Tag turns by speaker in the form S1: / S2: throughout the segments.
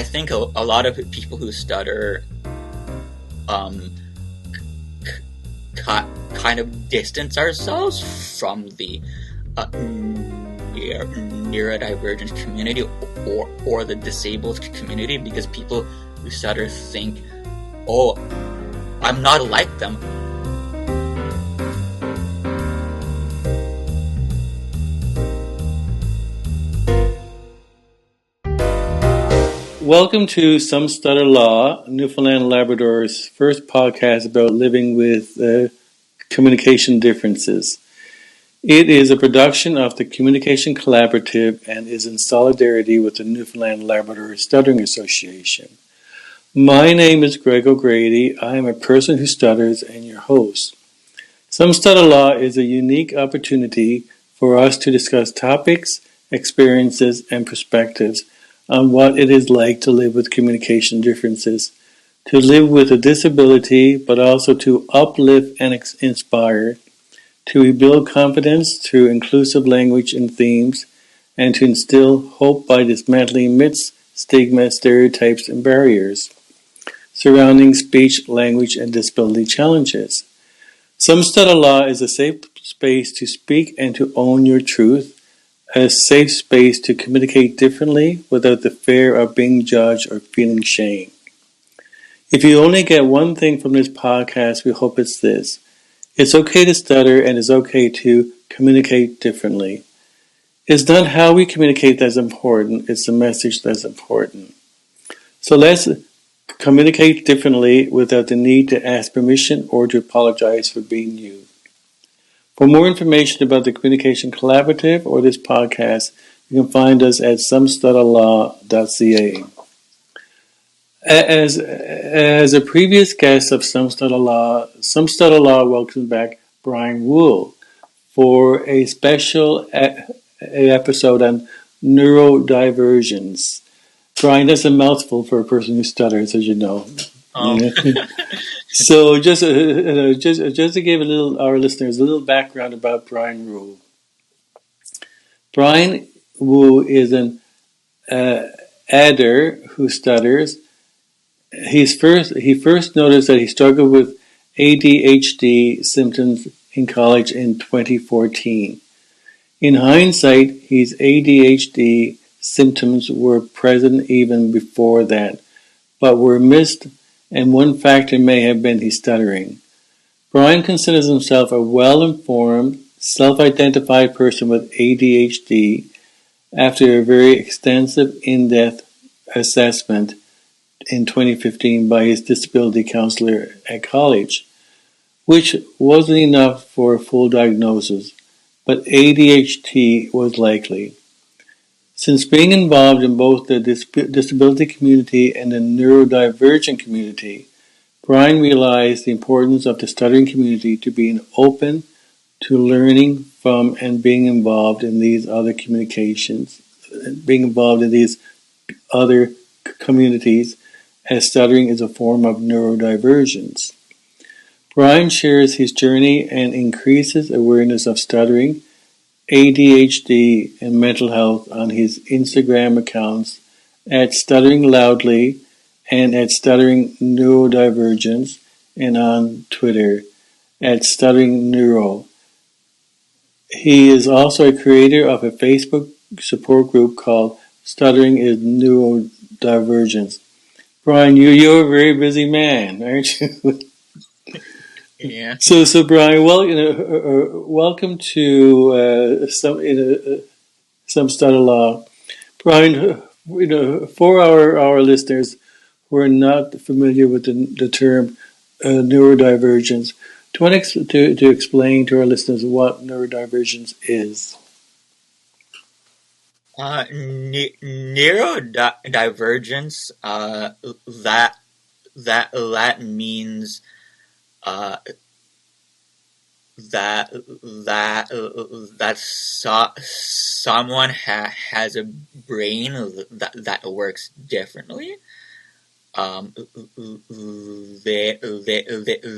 S1: I think a lot of people who stutter kind of distance ourselves from the neurodivergent community or the disabled community, because people who stutter think, oh, I'm not like them.
S2: Welcome to Some Stutter Law, Newfoundland Labrador's first podcast about living with communication differences. It is a production of the Communication Collaborative and is in solidarity with the Newfoundland Labrador Stuttering Association. My name is Greg O'Grady. I am a person who stutters and your host. Some Stutter Law is a unique opportunity for us to discuss topics, experiences, and perspectives on what it is like to live with communication differences, to live with a disability, but also to uplift and inspire, to rebuild confidence through inclusive language and themes, and to instill hope by dismantling myths, stigma, stereotypes, and barriers surrounding speech, language, and disability challenges. Some Stutter Law is a safe space to speak and to own your truth, a safe space to communicate differently without the fear of being judged or feeling shame. If you only get one thing from this podcast, we hope it's this. It's okay to stutter and it's okay to communicate differently. It's not how we communicate that's important, it's the message that's important. So let's communicate differently without the need to ask permission or to apologize for being you. For more information about the Communication Collaborative or this podcast, you can find us at somestutterlaw.ca. As a previous guest of Some Stutter Law welcomes back Brian Wool for a special episode on neurodivergence. Brian, that's a mouthful for a person who stutters, as you know. So just to give our listeners a little background about Brian Wu. Brian Wu is an adder who stutters. He first noticed that he struggled with ADHD symptoms in college in 2014. In hindsight, his ADHD symptoms were present even before that, but were missed, and one factor may have been his stuttering. Brian considers himself a well-informed, self-identified person with ADHD after a very extensive, in-depth assessment in 2015 by his disability counselor at college, which wasn't enough for a full diagnosis, but ADHD was likely. Since being involved in both the disability community and the neurodivergent community, Brian realized the importance of the stuttering community to being open to learning from and being involved in these other communications, being involved in these other communities, as stuttering is a form of neurodivergence. Brian shares his journey and increases awareness of stuttering, ADHD, and mental health on his Instagram accounts at Stuttering Loudly and at Stuttering Neurodivergence, and on Twitter at Stuttering Neuro. He is also a creator of a Facebook support group called Stuttering is Neurodivergence. Brian, you're a very busy man, aren't you?
S1: Yeah.
S2: So Brian, welcome to Some Stutter Law. Brian, for our listeners who are not familiar with the term neurodivergence, do you want to explain to our listeners what neurodivergence is?
S1: Neurodivergence, that means that someone has a brain that works differently.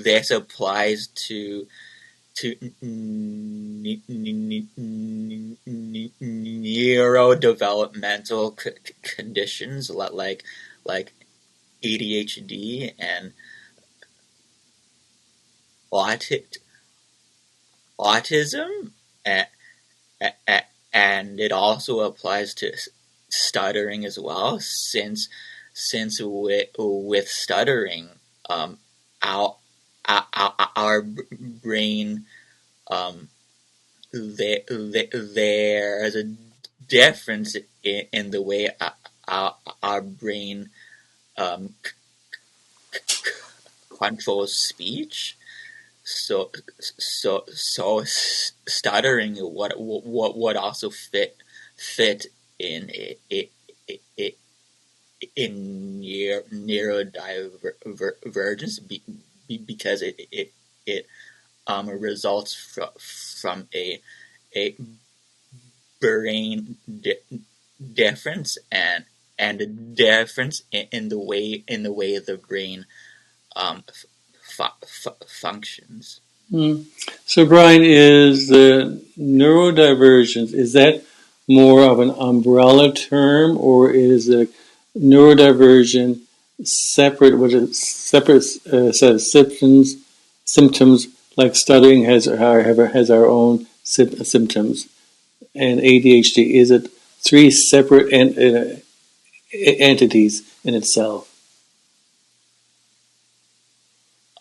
S1: This applies to neurodevelopmental conditions like like ADHD and auti- autism, and, and it also applies to stuttering as well, since with stuttering, um, our our brain, um, there's a difference in the way our brain, um, controls speech. So stuttering would also fit in in neurodivergence, because it results from a brain difference, and a difference in the way the brain, functions.
S2: So, Brian, is the neurodivergence, is that more of an umbrella term, or is the neurodivergent separate with a separate set of symptoms like stuttering has our own symptoms, and ADHD, is it three separate entities in itself?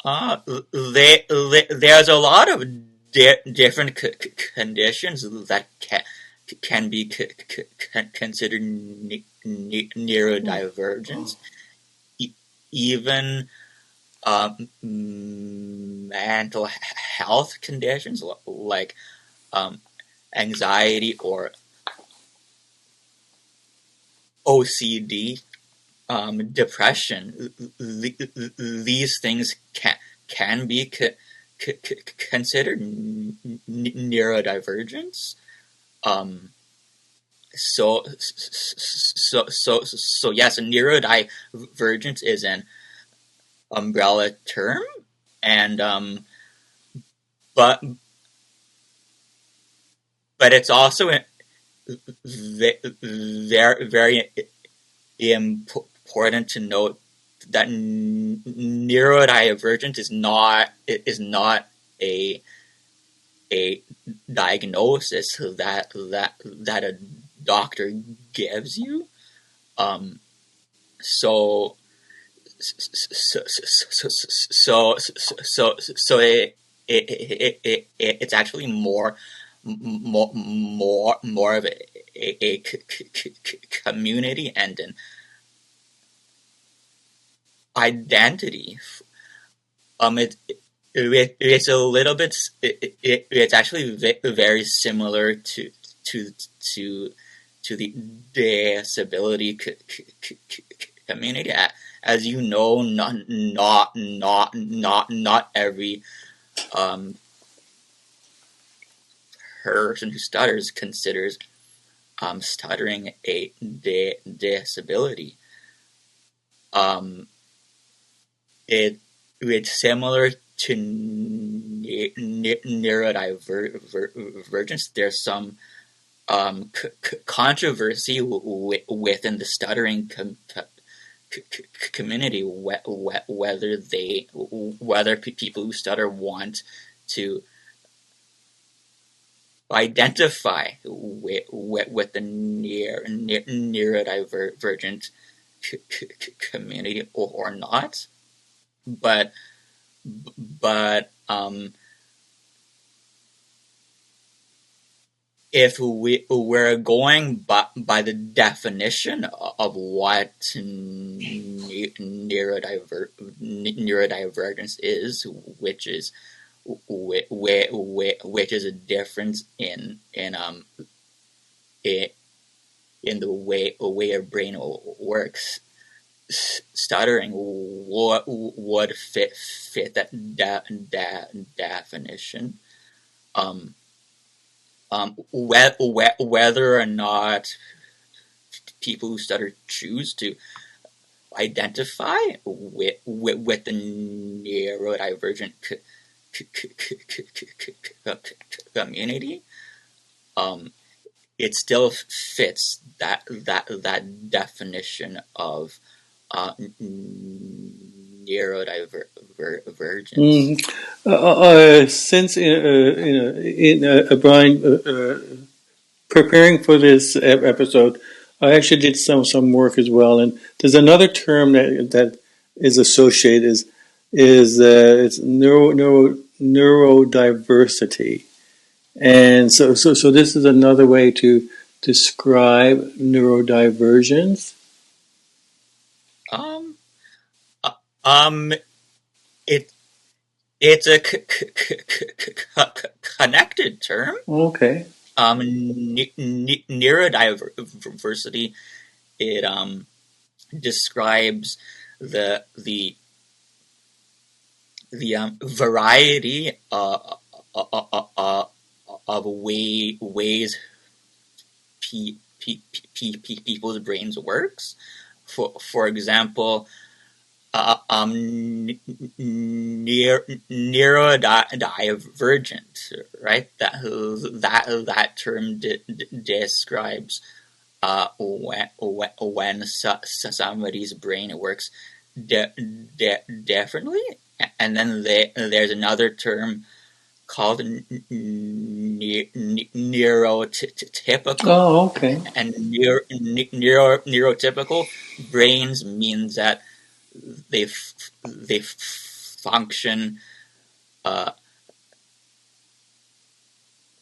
S1: There's a lot of different conditions that can be considered neurodivergence. Even, mental health conditions like, anxiety or OCD, depression. These things can be considered neurodivergence. Um, so yes, neurodivergence is an umbrella term, and but it's also very important to note that neurodivergence is not a a diagnosis that a doctor gives you. Um, so it's actually more of a community and an identity. It's a little bit. It's actually very similar to to the disability community. As you know, not every, um, person who stutters considers, stuttering a disability. Um, it's similar to neurodivergence. There's some, controversy within the stuttering community, whether people who stutter want to identify with the neurodivergent community or not. But if we're going by the definition of what neurodivergence is, which is which is a difference in the way a brain works. Stuttering would fit that definition. Um, whether or not people who stutter choose to identify with the neurodivergent community, it still fits that definition of, neurodivergence.
S2: Since Brian, preparing for this episode, I actually did some work as well, and there's another term that is associated is it's neurodiversity, and so this is another way to describe neurodivergence.
S1: Um, uh, um, it it's a connected term.
S2: Okay.
S1: Neurodiversity, it describes the variety of ways people's brains works. For example, neurodivergent, right? That term describes when somebody's brain works differently, and then there's another term called neurotypical.
S2: Oh, okay.
S1: And neurotypical brains means that they function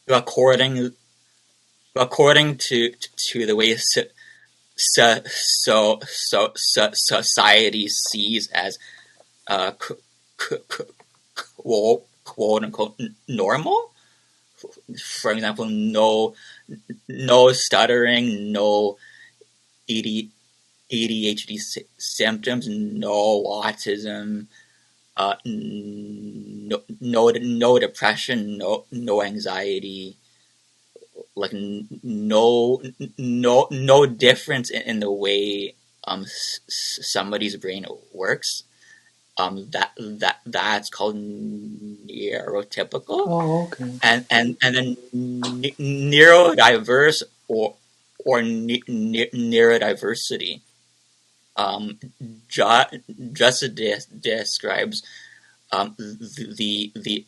S1: according to the way society sees as quote unquote normal. For example, no stuttering, no ADHD symptoms, no autism, no depression, no anxiety, like no difference in the way somebody's brain works. That's called neurotypical.
S2: Oh, okay.
S1: And then neurodiverse or neurodiversity just describes the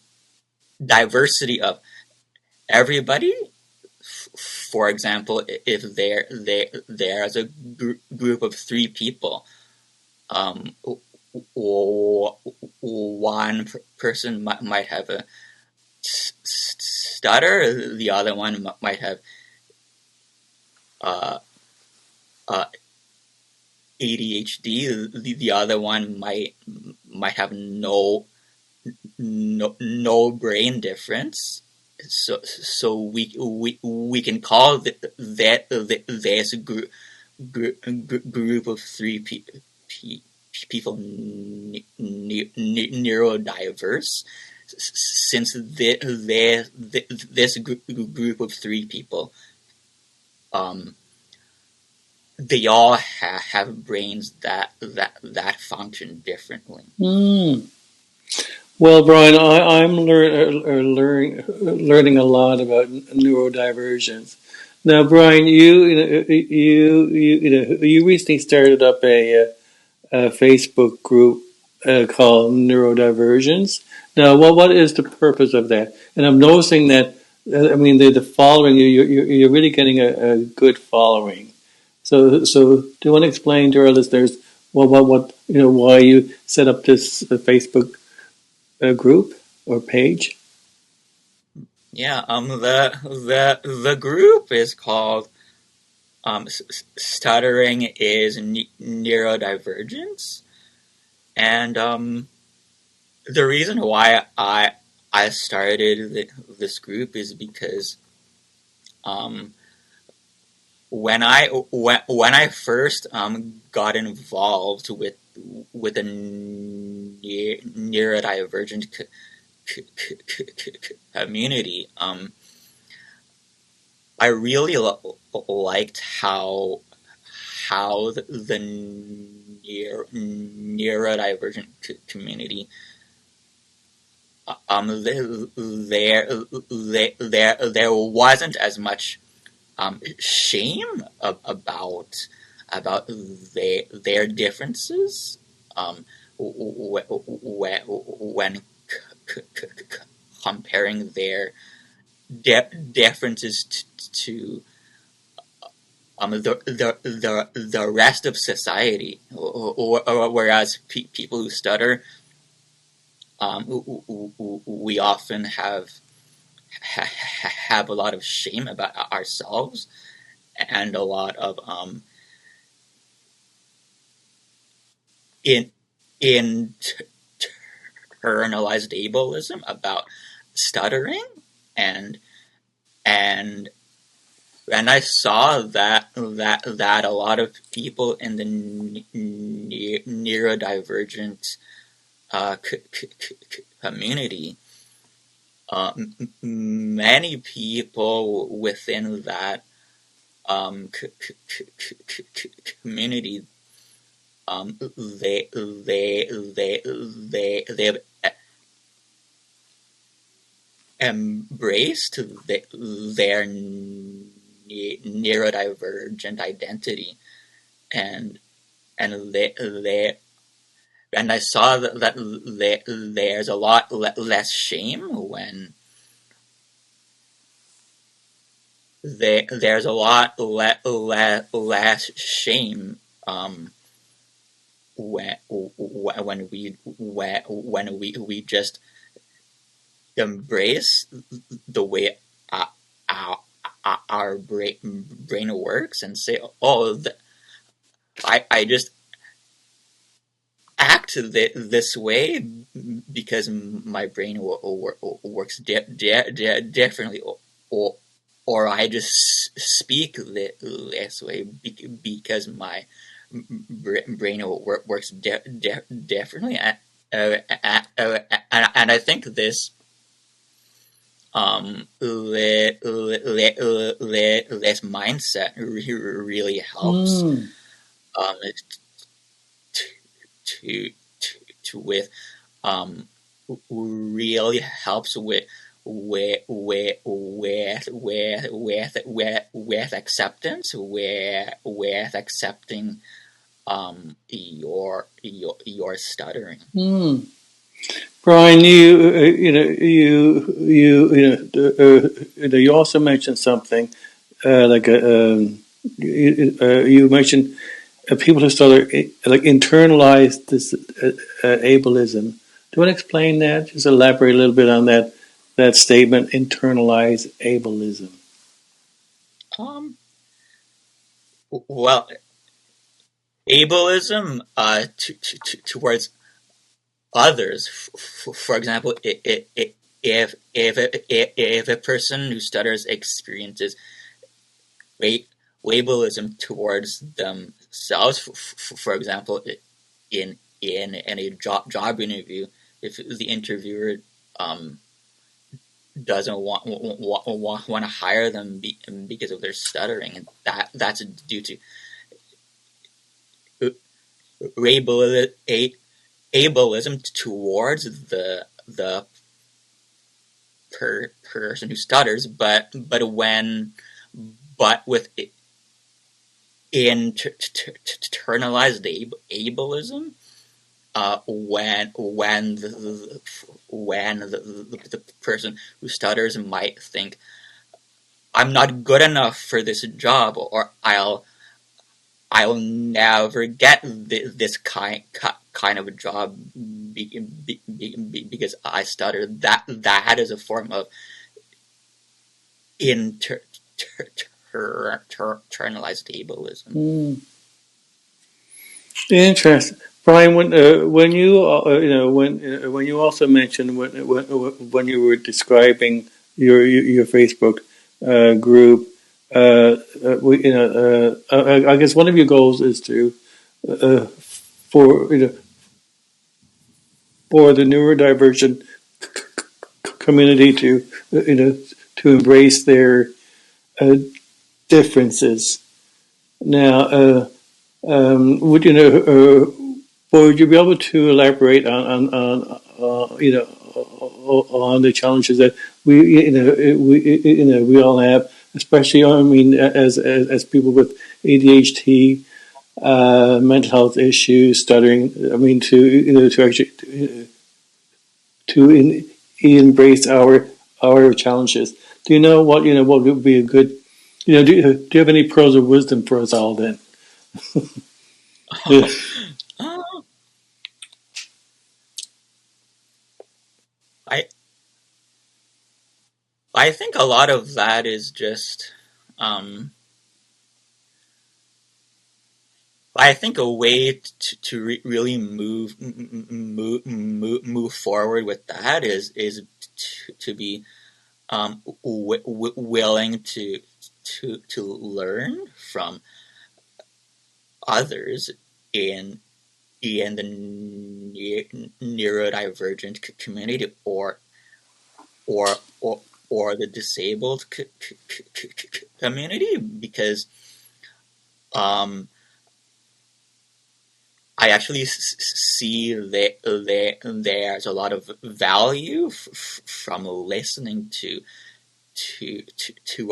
S1: diversity of everybody. For example, if there's a group of 3 people, or one person might have a stutter, the other one might have ADHD, the other one might have no brain difference. So we can call this group of 3 people neurodiverse, since this group of 3 people, they all have brains that function differently.
S2: Well, Brian, I'm learning a lot about neurodivergence. Now, Brian, you recently started up a Facebook group called Neurodivergence. Now, what is the purpose of that? And I'm noticing that the following you're really getting a good following. So do you want to explain to our listeners what why you set up this Facebook group or page?
S1: Yeah, the group is called Stuttering is Neurodivergence, and the reason why I started this group is because when I first got involved with the neurodivergent community, I really liked how the neurodivergent community there wasn't as much shame about about their differences when comparing their differences to the rest of society, whereas people who stutter, we often have a lot of shame about ourselves and a lot of in internalized ableism about stuttering, and and and I saw that a lot of people in the neurodivergent community, many people within that community, they've embraced their neurodivergent identity, and they and I saw that there's a lot less shame when there's a lot less shame when we just embrace the way our brain works and say, oh, I just act this way because my brain works differently, or I just speak this way because my brain works differently, and I think this this mindset really helps with really helps with acceptance, with accepting your stuttering.
S2: Brian, you also mentioned something you mentioned people who stutter internalize this ableism. Do you want to explain that? Just elaborate a little bit on that statement, internalize ableism.
S1: Well, ableism towards others. For example, if a person who stutters experiences ableism towards themselves, for example, in a job interview, if the interviewer doesn't want to hire them because of their stuttering, and that's due to ableism towards the person who stutters, but with internalized ableism, when the person who stutters might think, I'm not good enough for this job, or I'll never get this kind of a job because I stutter. That is a form of internalized ableism.
S2: Interesting, Brian. When you when you also mentioned when you were describing your Facebook group, I guess one of your goals is to for the neurodivergent community to to embrace their differences. Now, would would you be able to elaborate on on the challenges that we all have, especially as people with ADHD, mental health issues, stuttering. I mean, to actually embrace our challenges. Do you know what would be a good? Do you have any pearls of wisdom for us all then?
S1: Uh, I I think a lot of that is just um, I think a way really move forward with that is to be willing to learn from others in the neurodivergent community or or or the disabled community, because um, I actually see that there's a lot of value from listening to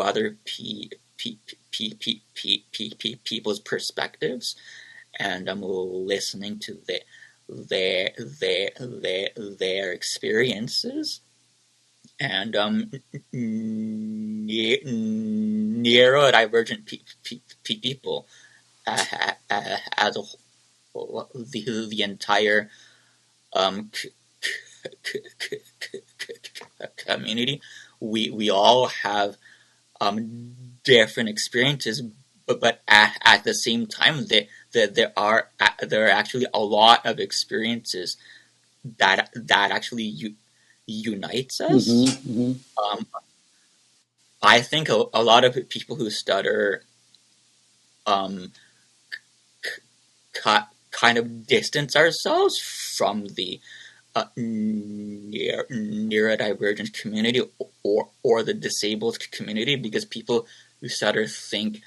S1: other people's perspectives, and I'm listening to their experiences, and neurodivergent people as a whole, the entire um, community. We all have different experiences, but at the same time, there are actually a lot of experiences that actually unites
S2: Mm-hmm,
S1: us.
S2: mm-hmm.
S1: Um, I think a lot of people who stutter um, kind of distance ourselves from the neurodivergent community or the disabled community, because people who stutter think,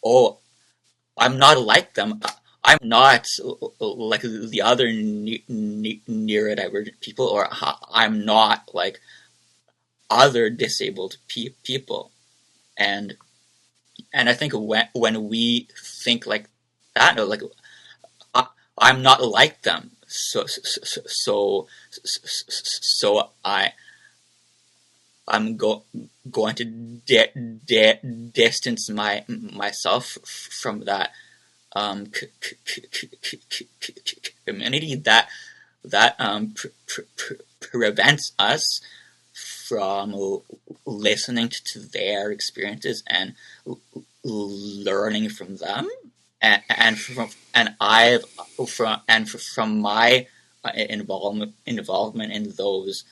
S1: oh, I'm not like them. I'm not like the other neurodivergent people, or I'm not like other disabled people. And I think when we think like that, like I, I'm not like them, so I'm going to distance myself from that community that prevents us from listening to their experiences and learning from them, and from my involvement in those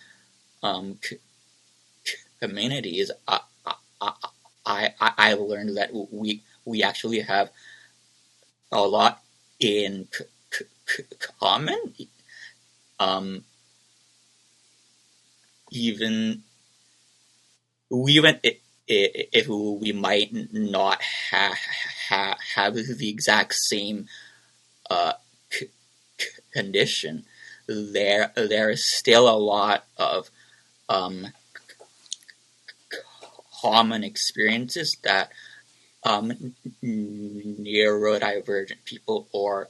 S1: um, communities. I, I learned that we actually have a lot in common, um, even even if we might not have the exact same uh, condition. There is still a lot of um, common experiences that neurodivergent people or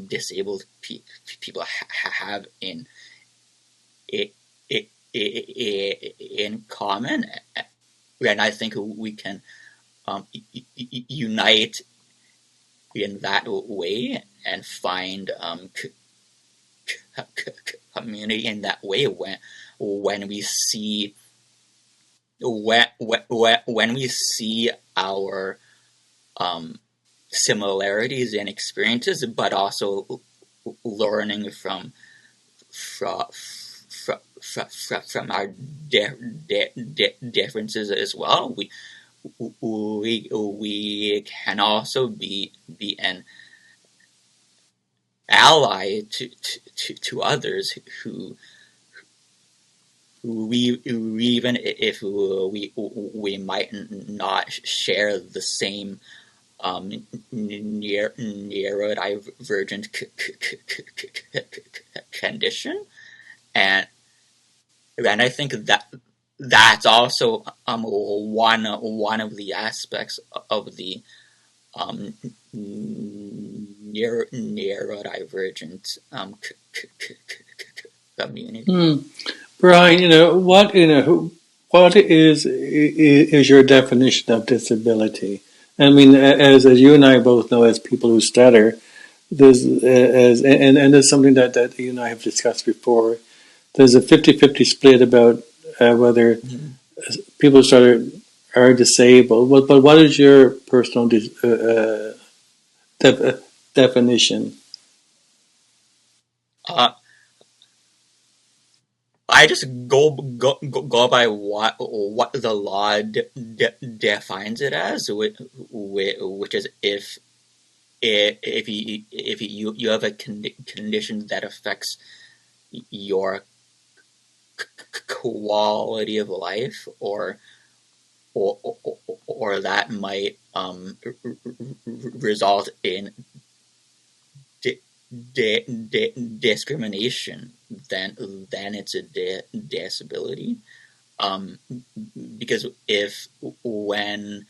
S1: disabled people have it, in common, and I think we can unite in that way and find community in that way when we see when we see our um, similarities in experiences, but also learning from from our differences as well. We can also be an ally to others who even if we might not share the same neurodivergent condition, and I think that's also one of the aspects of the um, neurodivergent community.
S2: Brian, what is your definition of disability? I mean, as you and I both know, as people who stutter, there's and there's something that you and I have discussed before. There's a 50-50 split about whether
S1: Mm-hmm.
S2: people who stutter are disabled. But what is your personal definition?
S1: Uh, I just go by what the law defines it as, which is if you have a condition that affects your quality of life, or that might result in discrimination, then it's a disability. Because if when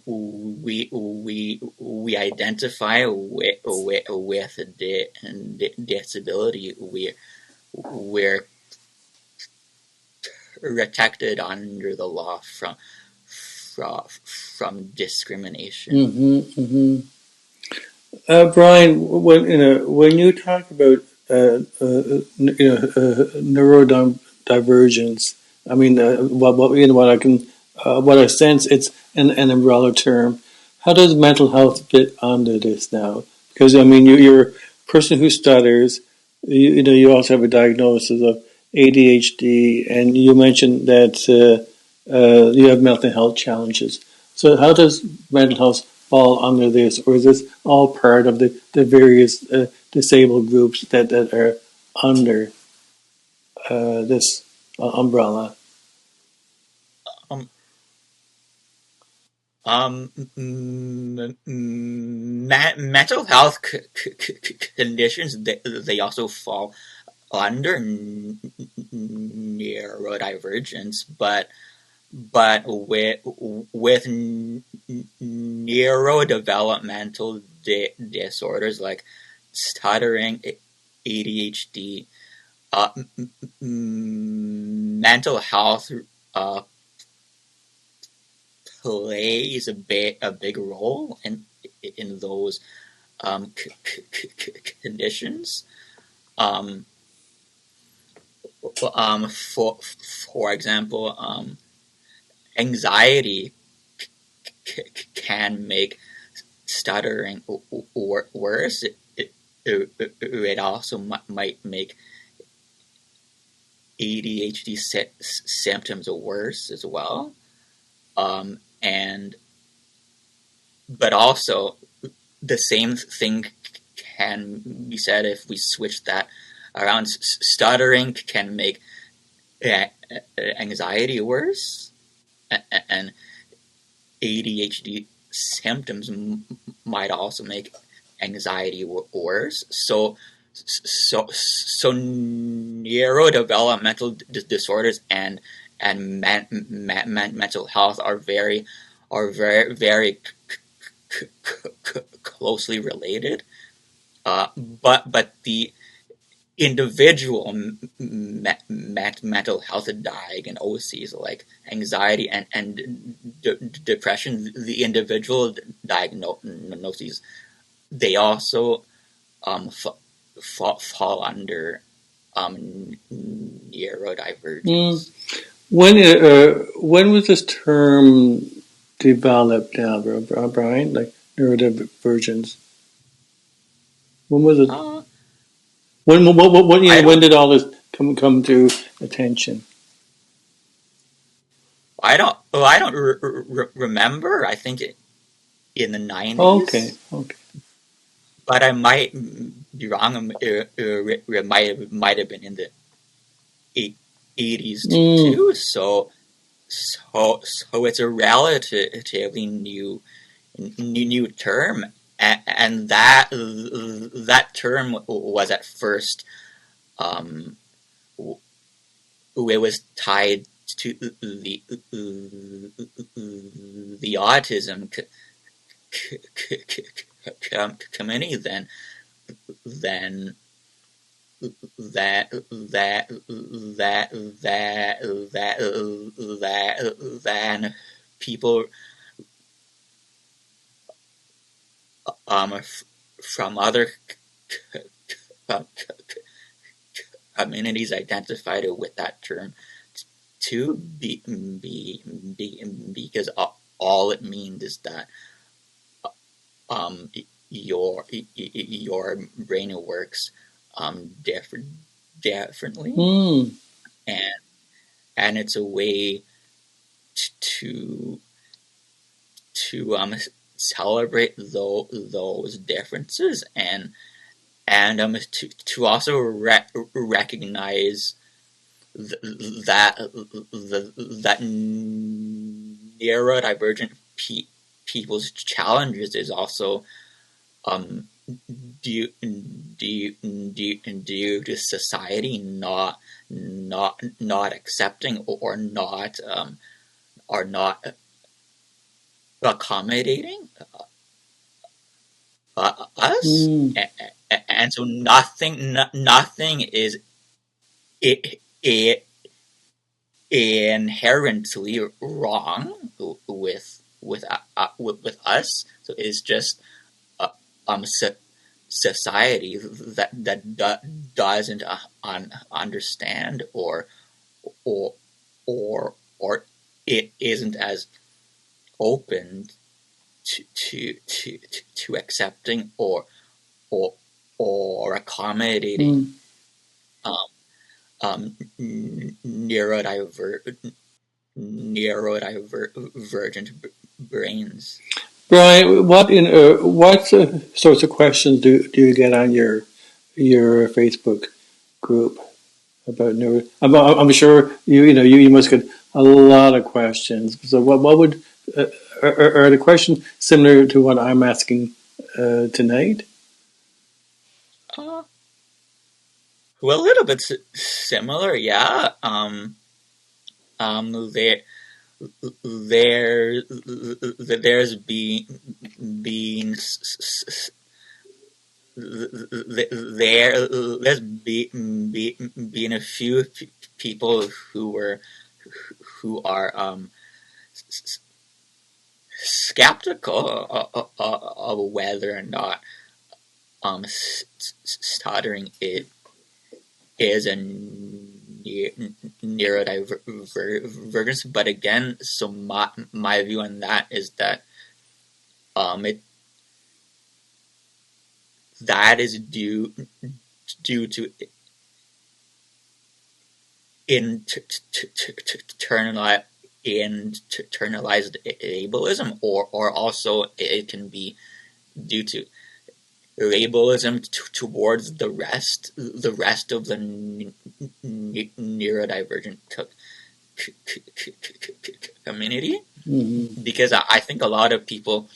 S1: we identify with a disability, we're protected under the law from discrimination.
S2: Brian, when you talk about neurodivergence, I mean, what I sense, it's an umbrella term. How does mental health fit under this now? Because I mean, you're a person who stutters. You also have a diagnosis of ADHD, and you mentioned that you have mental health challenges. So, how does mental health fall under this, or is this all part of the various disabled groups that are under this umbrella?
S1: Um, mental health conditions, they also fall under neurodivergence, but with neurodevelopmental disorders like stuttering, ADHD, mental health uh, plays a big role in those conditions. Um, for example, anxiety can make stuttering worse. It also might make ADHD symptoms worse as well. And but also the same thing can be said if we switch that around. Stuttering can make anxiety worse, and ADHD symptoms might also make anxiety worse. So neurodevelopmental disorders and mental health are very closely related. But the individual mental health diagnoses like anxiety and depression, the individual diagnoses, they also fall under neurodivergence.
S2: When was this term developed now, Brian? Like neurodivergence. When was it?
S1: Uh,
S2: When
S1: I
S2: did all this come to attention?
S1: I don't remember. I think in the
S2: Okay,
S1: 90s,
S2: okay.
S1: but I might be wrong. It might have been in the 80s
S2: Mm,
S1: too. So it's a relatively new term, and that term was at first, um, it was tied to the autism community, then that then people from other communities identified with that term to because all it means is that um, your brain works differently, and it's a way to celebrate those differences, and to also recognize that neurodivergent people's challenges is also um, due to society not accepting or not accommodating us, and so nothing is it inherently wrong with us. So it's just society that doesn't understand or it isn't as open to accepting or accommodating neurodivergent brains.
S2: Brian, what sorts of questions do you get on your Facebook group about neuro? I'm sure you must get a lot of questions. So what would are the questions similar to what I'm asking tonight?
S1: Well, a little bit similar, yeah. There there's been a few people who are skeptical of whether or not stuttering is a neurodivergence. But again, so my view on that is that that is due to internalized ableism, or also it can be due to ableism towards the rest of the neurodivergent community, because I think a lot of people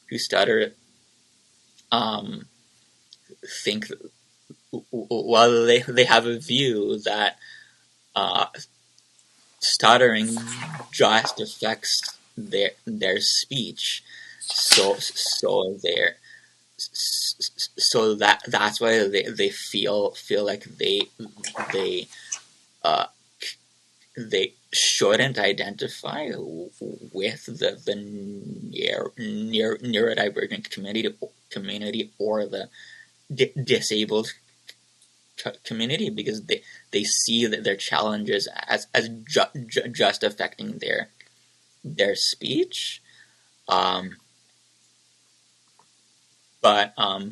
S1: who stutter think, well, they have a view that stuttering just affects their speech, so that's why they feel like they shouldn't identify with the neurodivergent community or the disabled community, because they see that their challenges as just affecting their speech. But I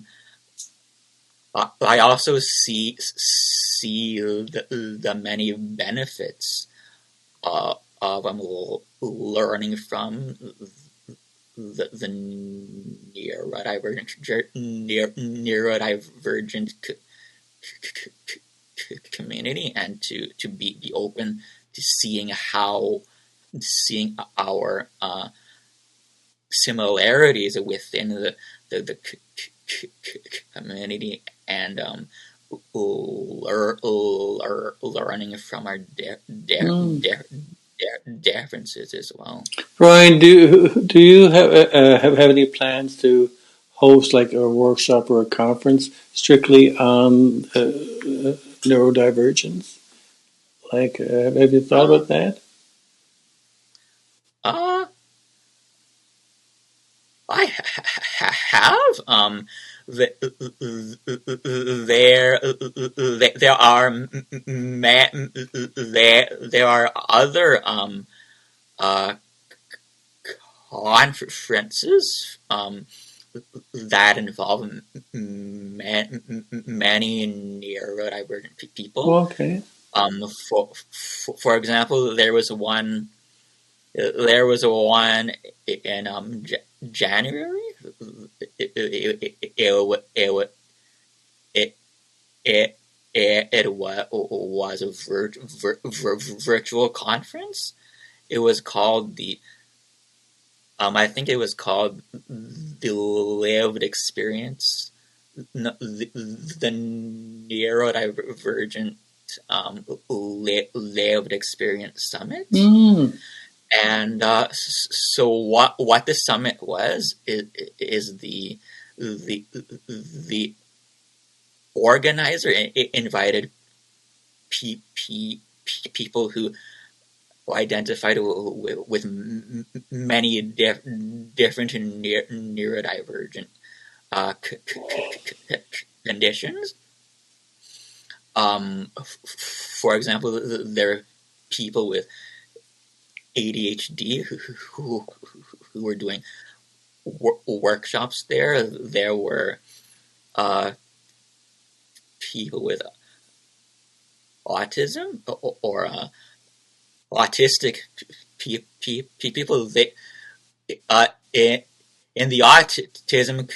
S1: also see the many benefits of learning from the neurodivergent community, and to be open to seeing our similarities within the community, and learning from our differences as well.
S2: Brian, do you have any plans to host like a workshop or a conference strictly on neurodivergence? Like, have you thought
S1: Uh,
S2: about that?
S1: uh, I have. The, there are there are other uh conferences that involve many neurodivergent people.
S2: Okay.
S1: For example, there was one in January. It it it it, it was a virtual conference. It was called the I think it was called the lived experience, the neurodivergent lived experience summit.
S2: Mm.
S1: And so what the summit was is the organizer invited people who identified with many different neurodivergent conditions. For example, there are people with ADHD who were doing workshops there. There were uh, people with autism or autistic people. They uh, in, in the autism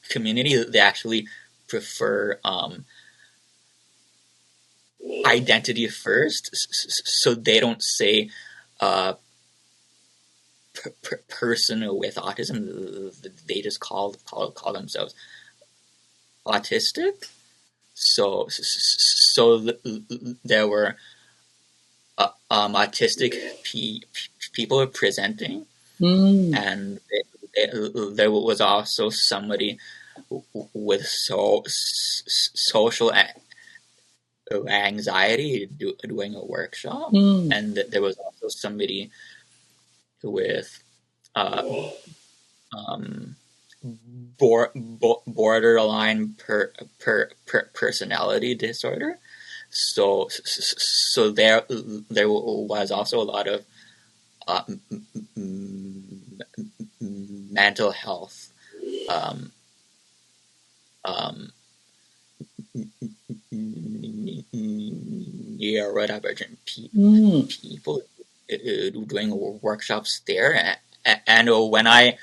S1: community, they actually prefer identity first, so they don't say person with autism. They just call themselves autistic. So there were autistic people presenting,
S2: Mm.
S1: and there was also somebody with social anxiety doing a workshop,
S2: Mm.
S1: and there was also somebody with uh, um, borderline personality disorder. So there was also a lot of uh, mental health um, um, neurodivergent
S2: Mm.
S1: people doing workshops there, and when I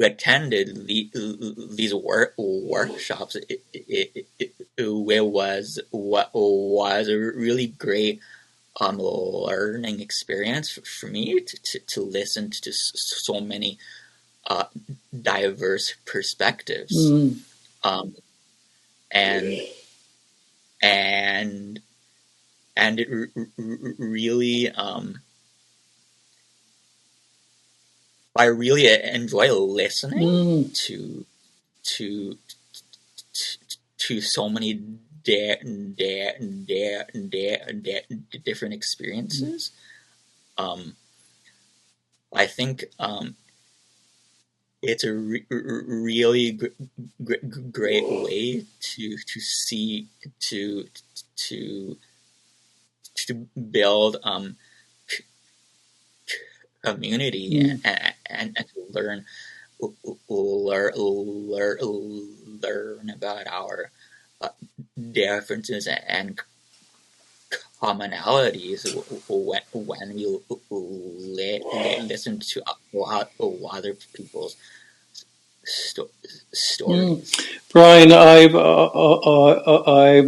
S1: attended these workshops, it was what was a really great learning experience for me to listen to so many uh, diverse perspectives,
S2: Mm.
S1: um, and and and it really I really enjoy listening
S2: Mm.
S1: to to to so many different experiences. Um, I think it's a really great way to see to to build community
S2: Mm.
S1: and to learn learn about our uh, differences and commonalities when you listen to other people's sto-
S2: Mm.
S1: stories.
S2: Brian, I've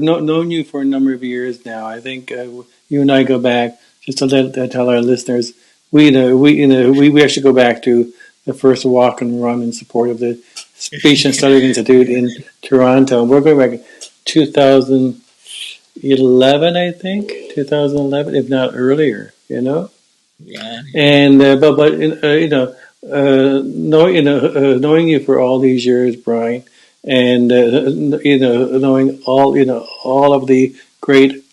S2: known you for a number of years now. I think you and I go back. Just to tell our listeners, we actually go back to the first walk and run in support of the Speech and Stuttering Institute in Toronto. We're going back 2011, I think 2011, if not earlier. You know.
S1: Yeah.
S2: And knowing you for all these years, Brian, and knowing all of the great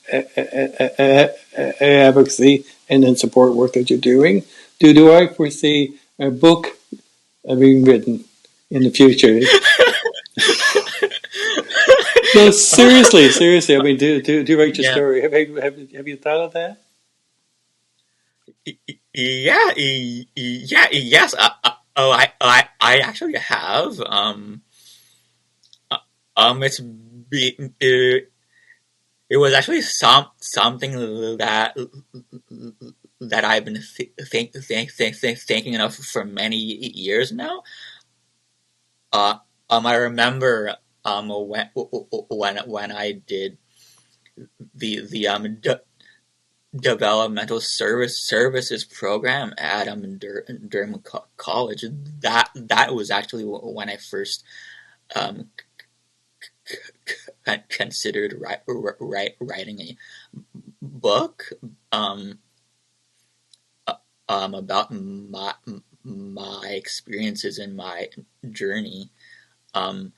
S2: advocacy and then support work that you're doing, do I foresee a book being written in the future? No, seriously. I mean, do write your
S1: Yeah.
S2: story. Have you thought of that?
S1: Yeah. Yeah. Yes. Oh, I actually have. It's it was actually something that I've been thinking of for many years now. Uh, I remember when I did the developmental services program at Durham College. That was actually when I first um, considered writing a book um, about my experiences and my journey. Um,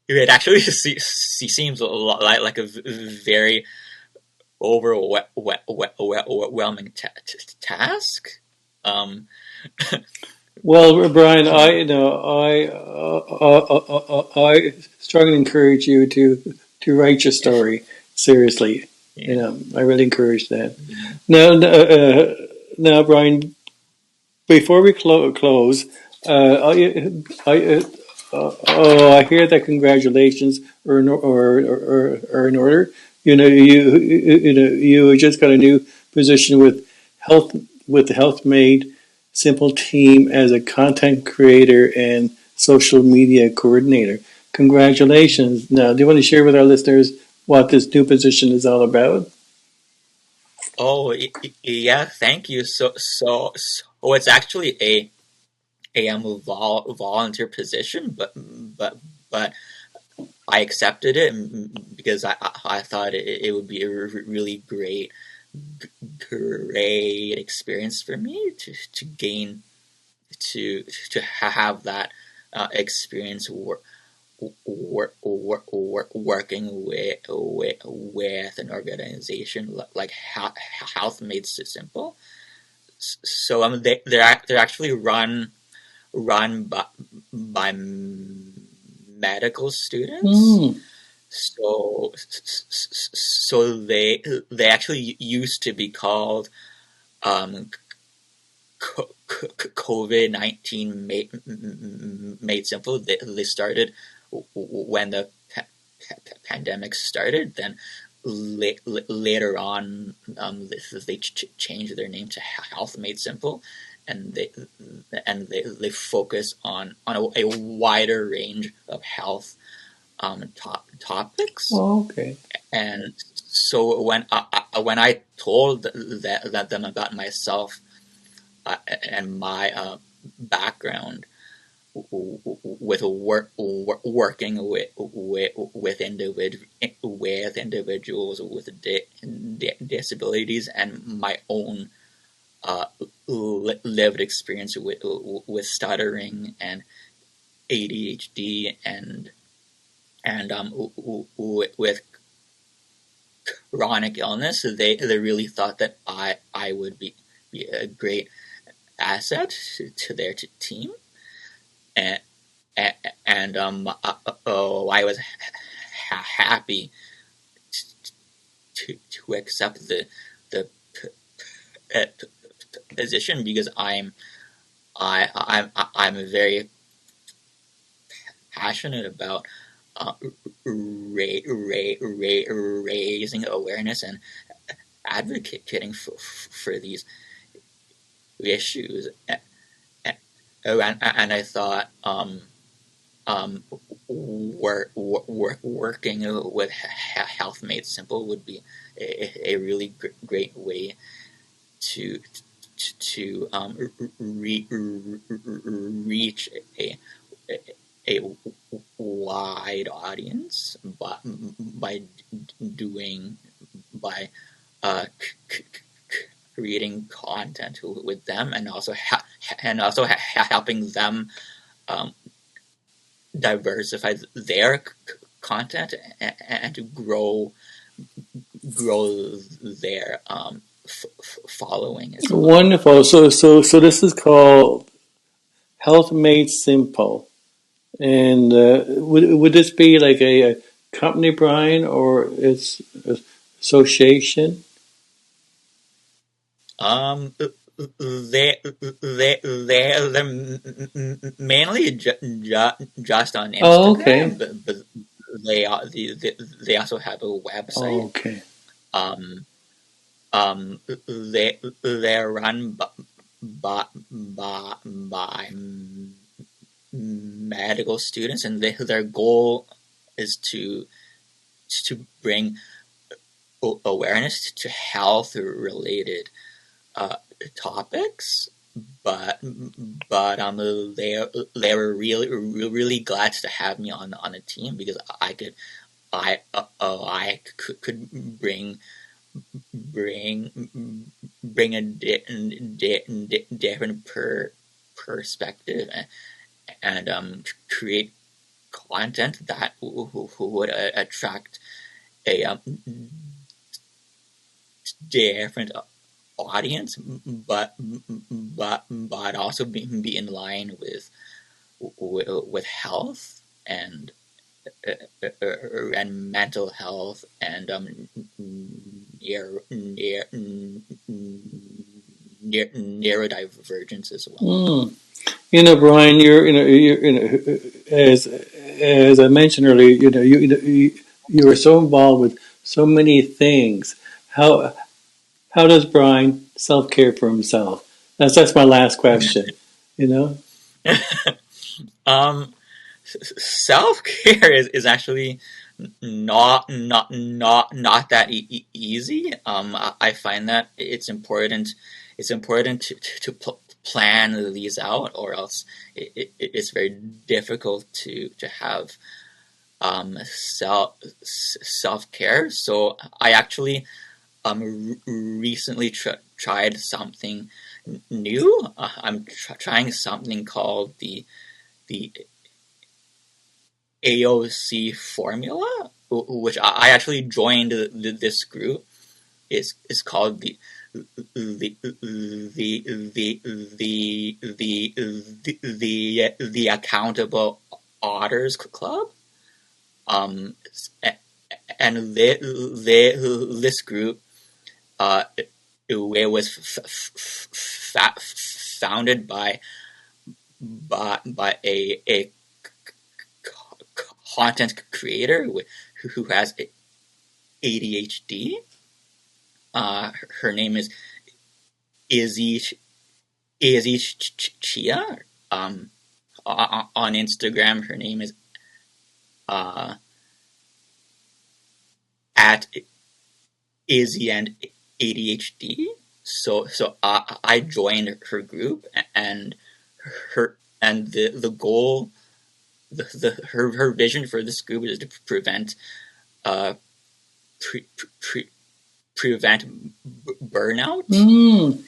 S1: it actually seems a lot like a very overwhelming task. Um,
S2: Well, Brian,
S1: hmm,
S2: I strongly encourage you to write your story. Seriously,
S1: yeah,
S2: I really encourage that.
S1: yeah.
S2: Now, now, Brian, before we close, I hear that congratulations are in order. You just got a new position health with the Health Made Simple team as a content creator and social media coordinator. Congratulations! Now, do you want to share with our listeners what this new position is all about?
S1: Oh, yeah. Thank you. So it's actually a volunteer position, but I accepted it because I thought it would be a really great experience for me to have that experience working with an organization like Health Made Simple. So they're actually run by medical students.
S2: Mm.
S1: So they actually used to be called um, COVID-19 made simple. They started when the pandemic started. Then later on, they changed their name to Health Made Simple, and they focus on a wider range of health topics.
S2: Oh, okay.
S1: And so when I told them about myself and my background with working with individuals with disabilities and my own uh, lived experience with stuttering and ADHD and with chronic illness, they really thought that I would be a great asset to their team, and oh, I was happy to accept the uh, position because I'm very passionate about uh, raising awareness and advocating for these issues. And I thought um, working with Health Made Simple would be a really great way to reach a wide audience by doing by uh, creating content with them, and also helping them diversify their content and to grow their following as well.
S2: Wonderful. So this is called Health Made Simple. And would this be like a company, Brian, or its association?
S1: They're mainly just on
S2: Oh, okay.
S1: Instagram, but they also have a website.
S2: Okay.
S1: They're run by medical students, and their goal is to bring awareness to health related topics, but they were really glad to have me on a team, because I could bring a different perspective, and create content that would attract a different audience, but also be in line with health and mental health, and neurodivergence as well.
S2: Brian, as I mentioned earlier, you are so involved with so many things. How does Brian self-care for himself? That's my last question.
S1: Self care is actually not that easy. I find that it's important to plan these out, or else it's very difficult to have self care. So I actually recently tried something new. I'm trying something called the AOC formula, which I actually joined this group. Is called the Accountable Otters Club. And this group, it was founded by a content creator who has ADHD. Her name is Izzy Chia. On Instagram, her name is at Izzy and ADHD. So I joined her group, and the goal, her vision for this group is to prevent burnout in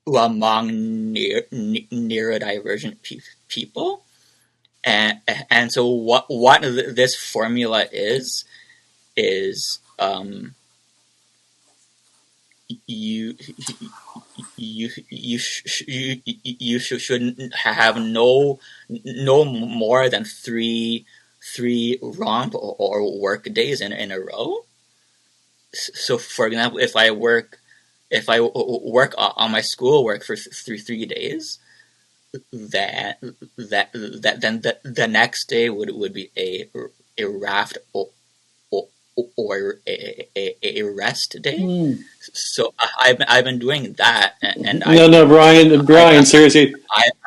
S1: among neurodivergent people. And so what this formula is you shouldn't have no more than three romp or work days in a row. So, for example, if I work on my schoolwork for 3 days, then the next day would be a raft or a rest day. So I've been doing that, and
S2: Brian, seriously.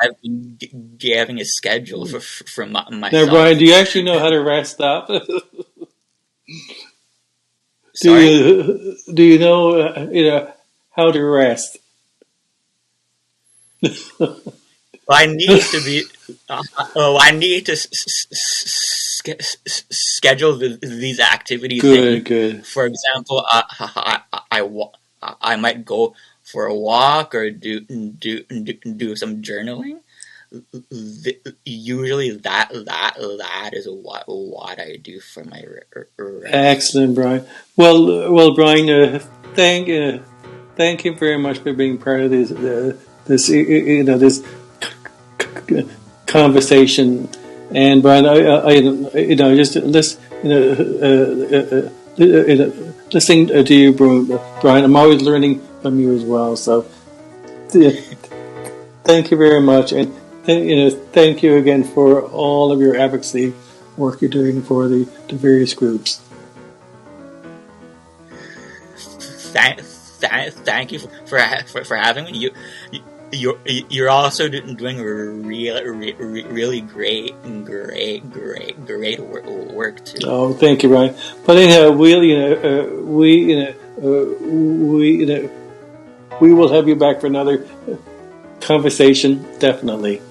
S1: I've been giving a schedule for myself.
S2: Now, Brian, do you actually know how to rest up?
S1: Sorry?
S2: Do you know how to rest?
S1: I need to be. I need to schedule these activities.
S2: Good.
S1: For example, I might go for a walk or do some journaling. Usually that is what I do for my rest.
S2: Excellent, Brian. Well, Brian, thank you very much for being part of this this conversation. And Brian, just listening to you, Brian, I'm always learning from you as well. So, thank you very much, and thank you again for all of your advocacy work you're doing for the various groups.
S1: Thank you for having me. You're also doing really great work too.
S2: Oh, thank you, Brian. But anyhow, we will have you back for another conversation, definitely.